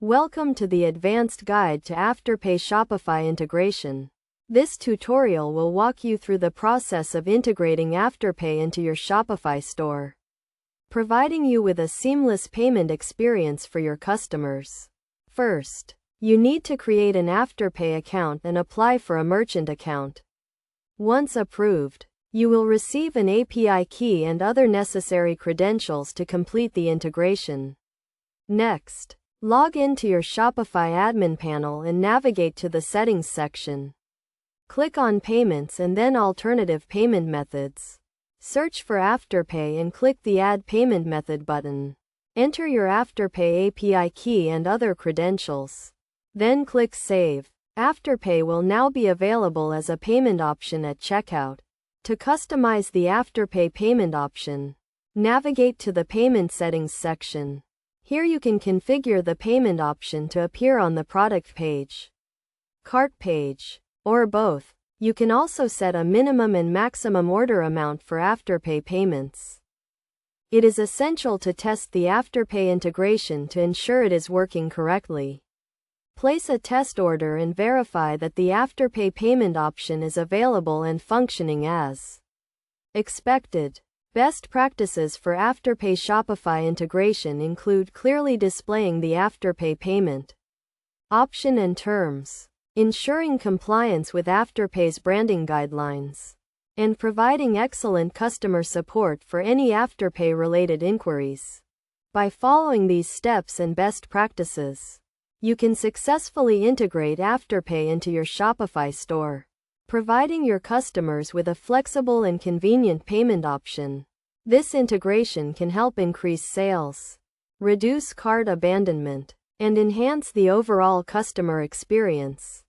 Welcome to the advanced guide to Afterpay Shopify integration. This tutorial will walk you through the process of integrating Afterpay into your Shopify store, providing you with a seamless payment experience for your customers. First, you need to create an Afterpay account and apply for a merchant account. Once approved, you will receive an API key and other necessary credentials to complete the integration. Next, log into your Shopify admin panel and navigate to the Settings section. Click on Payments and then Alternative Payment Methods. Search for Afterpay and click the Add Payment Method button. Enter your Afterpay API key and other credentials. Then click Save. Afterpay will now be available as a payment option at checkout. To customize the Afterpay payment option, navigate to the Payment Settings section. Here you can configure the payment option to appear on the product page, cart page, or both. You can also set a minimum and maximum order amount for Afterpay payments. It is essential to test the Afterpay integration to ensure it is working correctly. Place a test order and verify that the Afterpay payment option is available and functioning as expected. Best practices for Afterpay Shopify integration include clearly displaying the Afterpay payment option and terms, ensuring compliance with Afterpay's branding guidelines, and providing excellent customer support for any Afterpay-related inquiries. By following these steps and best practices, you can successfully integrate Afterpay into your Shopify store, providing your customers with a flexible and convenient payment option. This integration can help increase sales, reduce cart abandonment, and enhance the overall customer experience.